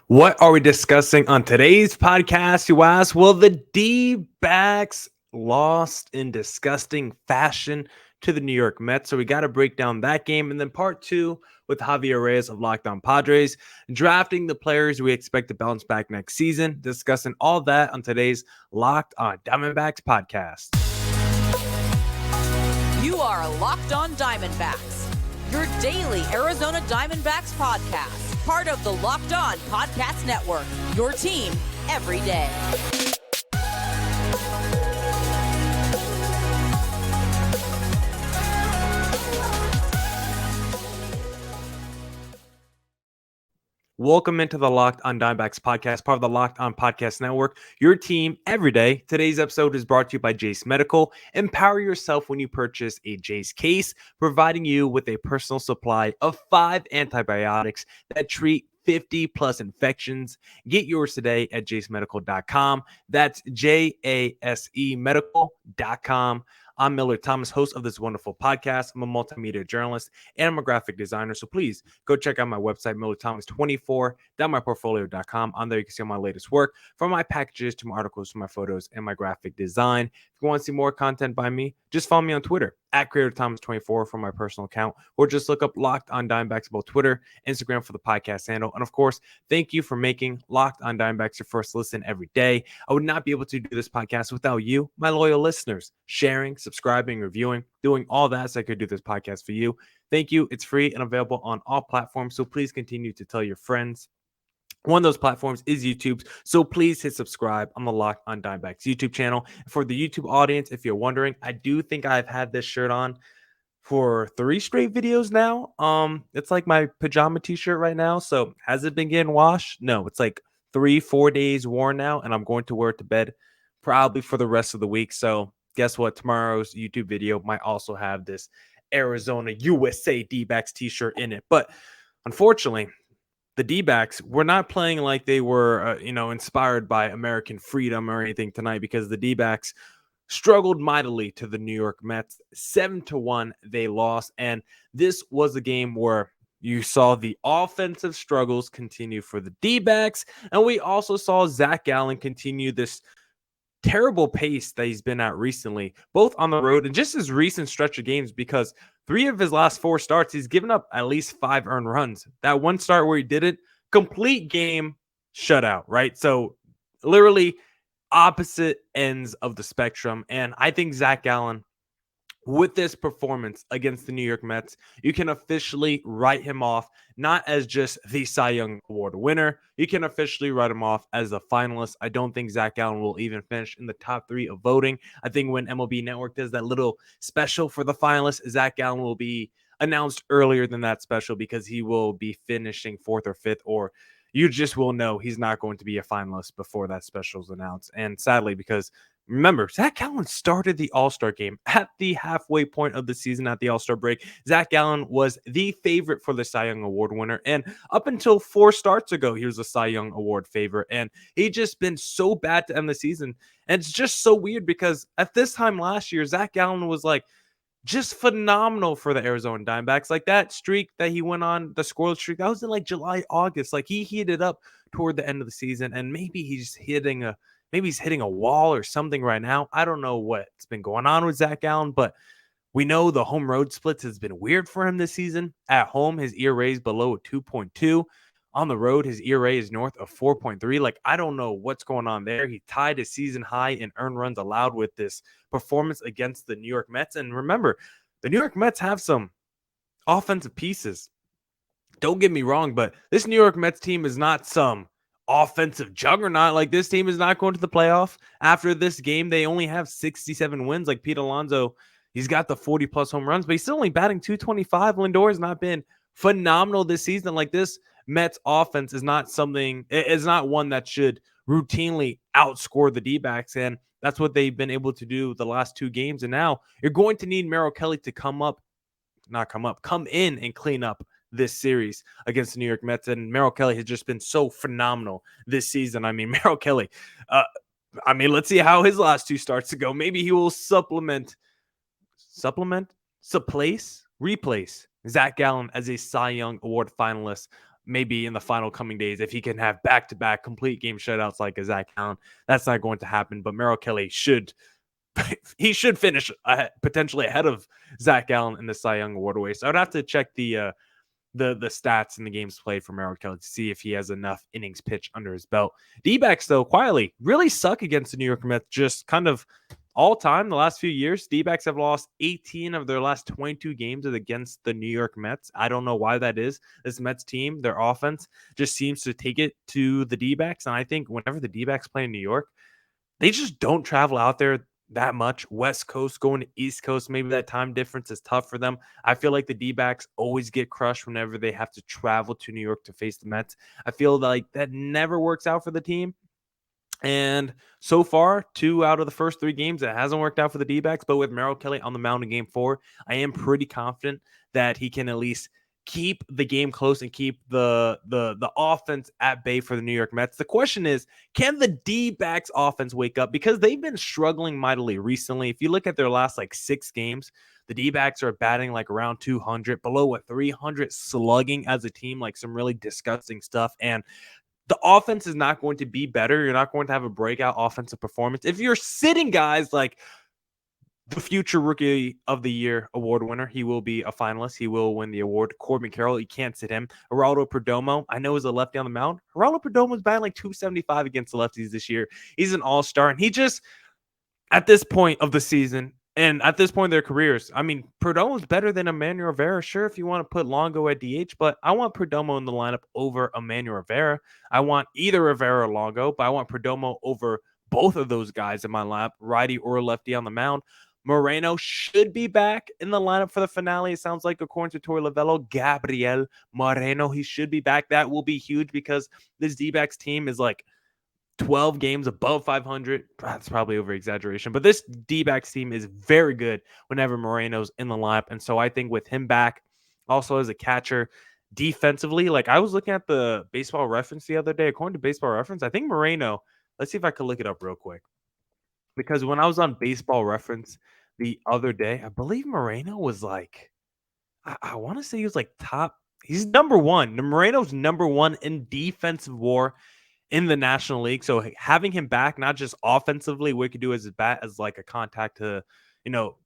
What are we discussing on today's podcast, you ask? Well, the D-backs lost in disgusting fashion to the New York Mets. So we got to break down that game. And then part two with Javier Reyes of Locked On Padres, drafting the players we expect to bounce back next season, discussing all that on today's Locked On Diamondbacks podcast. You are Locked On Diamondbacks, your daily Arizona Diamondbacks podcast. Part of the Locked On Podcast Network, your team every day. Welcome into the Locked On Diamondbacks podcast, part of the Locked On Podcast Network, your team every day. Today's episode is brought to you by Jace Medical. Empower yourself when you purchase a Jace case, providing you with a personal supply of 5 antibiotics that treat 50 plus infections. Get yours today at jasemedical.com. That's JASE medical.com. I'm Millard Thomas, host of this wonderful podcast. I'm a multimedia journalist and I'm a graphic designer. So please go check out my website, millardthomas24.myportfolio.com. On there, you can see all my latest work, from my packages to my articles to my photos and my graphic design. If you want to see more content by me, just follow me on Twitter at CreatorThomas24 for my personal account, or just look up Locked On Diamondbacks, both Twitter, Instagram for the podcast handle. And of course, thank you for making Locked On Diamondbacks your first listen every day. I would not be able to do this podcast without you, my loyal listeners, sharing, subscribing, reviewing, doing all that so I could do this podcast for you. Thank you. It's free and available on all platforms. So please continue to tell your friends. One of those platforms is YouTube's, so please hit subscribe on the Locked On Diamondbacks YouTube channel. For the YouTube audience, if you're wondering, I do think I've had this shirt on for 3 straight videos now. It's like my pajama t-shirt right now. So has it been getting washed? No, it's like 3-4 days worn now, and I'm going to wear it to bed probably for the rest of the week. So guess what? Tomorrow's YouTube video might also have this Arizona USA D-backs t-shirt in it. But unfortunately, the D-backs were not playing like they were, inspired by American freedom or anything tonight, because the D-backs struggled mightily to the New York Mets. 7-1, they lost. And this was a game where you saw the offensive struggles continue for the D-backs. And we also saw Zac Gallen continue this terrible pace that he's been at recently, both on the road and just his recent stretch of games, because 3 of his last 4 starts, he's given up at least 5 earned runs. That one start where he did it, complete game shutout, right? So literally opposite ends of the spectrum. And I think Zac Gallen, with this performance against the New York Mets, you can officially write him off, not as just the Cy Young Award winner. You can officially write him off as a finalist. I don't think Zac Gallen will even finish in the top 3 of voting. I think when MLB Network does that little special for the finalists, Zac Gallen will be announced earlier than that special, because he will be finishing 4th or 5th, or you just will know he's not going to be a finalist before that special is announced. And sadly, because remember, Zac Gallen started the All-Star game at the halfway point of the season at the All-Star break. Zac Gallen was the favorite for the Cy Young Award winner. And up until 4 starts ago, he was a Cy Young Award favorite. And he just been so bad to end the season. And it's just so weird, because at this time last year, Zac Gallen was like just phenomenal for the Arizona Diamondbacks. Like that streak that he went on, the scoreless streak, that was in like July, August. Like he heated up toward the end of the season. And maybe he's hitting a wall or something right now. I don't know what's been going on with Zac Gallen, but we know the home road splits has been weird for him this season. At home, his ERA is below 2.2. On the road, his ERA is north of 4.3. Like, I don't know what's going on there. He tied his season high in earned runs allowed with this performance against the New York Mets. And remember, the New York Mets have some offensive pieces. Don't get me wrong, but this New York Mets team is not some offensive juggernaut. Like, this team is not going to the playoff. After this game, they only have 67 wins. Like Pete Alonso, he's got the 40 plus home runs, but he's still only batting 225. Lindor has not been phenomenal this season. Like, this Mets offense is not one that should routinely outscore the D-backs, and that's what they've been able to do the last 2 games. And now you're going to need Merrill Kelly to come in and clean up this series against the New York Mets. And Merrill Kelly has just been so phenomenal this season. I mean, Merrill Kelly, let's see how his last 2 starts to go. Maybe he will replace Zac Gallen as a Cy Young Award finalist maybe in the final coming days, if he can have back-to-back complete game shutouts like a Zac Gallen, that's not going to happen. But Merrill Kelly should finish potentially ahead of Zac Gallen in the Cy Young Award race. So I'd have to check the stats in the games played for Merrill Kelly to see if he has enough innings pitched under his belt. D-backs, though, quietly really suck against the New York Mets, just kind of all time the last few years. D-backs have lost 18 of their last 22 games against the New York Mets. I don't know why that is. This Mets team, their offense just seems to take it to the D-backs. And I think whenever the D-backs play in New York, they just don't travel out there that much. West Coast going to East Coast, maybe that time difference is tough for them. I feel like the D-backs always get crushed whenever they have to travel to New York to face the Mets. I feel like that never works out for the team. And so far, 2 out of the first 3 games, it hasn't worked out for the D-backs. But with Merrill Kelly on the mound in Game 4, I am pretty confident that he can at least keep the game close and keep the offense at bay for the New York Mets. The question is, can the D-backs offense wake up? Because they've been struggling mightily recently. If you look at their last 6 games, the D-backs are batting around 200, below 300 slugging as a team, some really disgusting stuff. And the offense is not going to be better. You're not going to have a breakout offensive performance if you're sitting guys like the future Rookie of the Year award winner. He will be a finalist. He will win the award. Corbin Carroll, you can't sit him. Geraldo Perdomo, I know, is a lefty on the mound. Geraldo Perdomo is batting 275 against the lefties this year. He's an all-star, and he just, at this point of the season, and at this point in their careers, I mean, Perdomo's better than Emmanuel Rivera. Sure, if you want to put Longo at DH, but I want Perdomo in the lineup over Emmanuel Rivera. I want either Rivera or Longo, but I want Perdomo over both of those guys in my lineup, righty or lefty on the mound. Moreno should be back in the lineup for the finale. It sounds like, according to Tori Lavello, Gabriel Moreno, he should be back. That will be huge because this D-backs team is 12 games above 500. That's probably over exaggeration, but this D-backs team is very good whenever Moreno's in the lineup. And so I think with him back, also as a catcher, defensively, I was looking at the Baseball Reference the other day. According to Baseball Reference, I think Moreno, let's see if I could look it up real quick. Because when I was on Baseball Reference the other day, I believe Moreno was I want to say he was top. He's number one. Moreno's number one in defensive WAR in the National League. So having him back, not just offensively, what he could do as his bat as a contact to,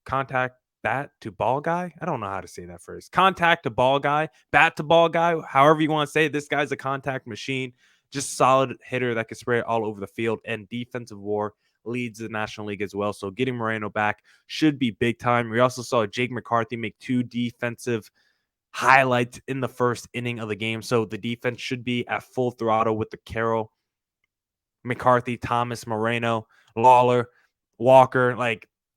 contact bat to ball guy. I don't know how to say that phrase. Contact to ball guy, bat to ball guy, however you want to say it. This guy's a contact machine, just solid hitter that can spray it all over the field, and defensive WAR leads the National League as well. So getting Moreno back should be big time. We also saw Jake McCarthy make 2 defensive highlights in the first inning of the game. So the defense should be at full throttle with the Carroll, McCarthy, Thomas, Moreno, Lawler, Walker,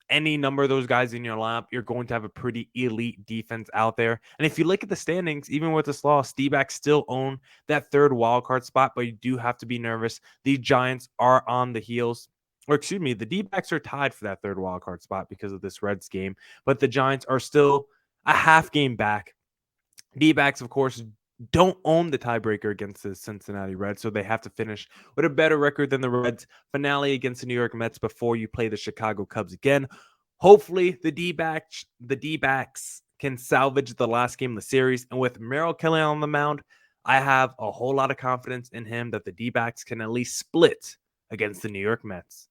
any number of those guys in your lineup, you're going to have a pretty elite defense out there. And if you look at the standings, even with this loss, D-backs still own that 3rd wild card spot, but you do have to be nervous. The Giants are on the heels. Or excuse me, the D-backs are tied for that 3rd wild card spot because of this Reds game, but the Giants are still a half game back. D-backs, of course, don't own the tiebreaker against the Cincinnati Reds, so they have to finish with a better record than the Reds. Finale against the New York Mets before you play the Chicago Cubs again. Hopefully, the D-backs can salvage the last game of the series, and with Merrill Kelly on the mound, I have a whole lot of confidence in him that the D-backs can at least split against the New York Mets.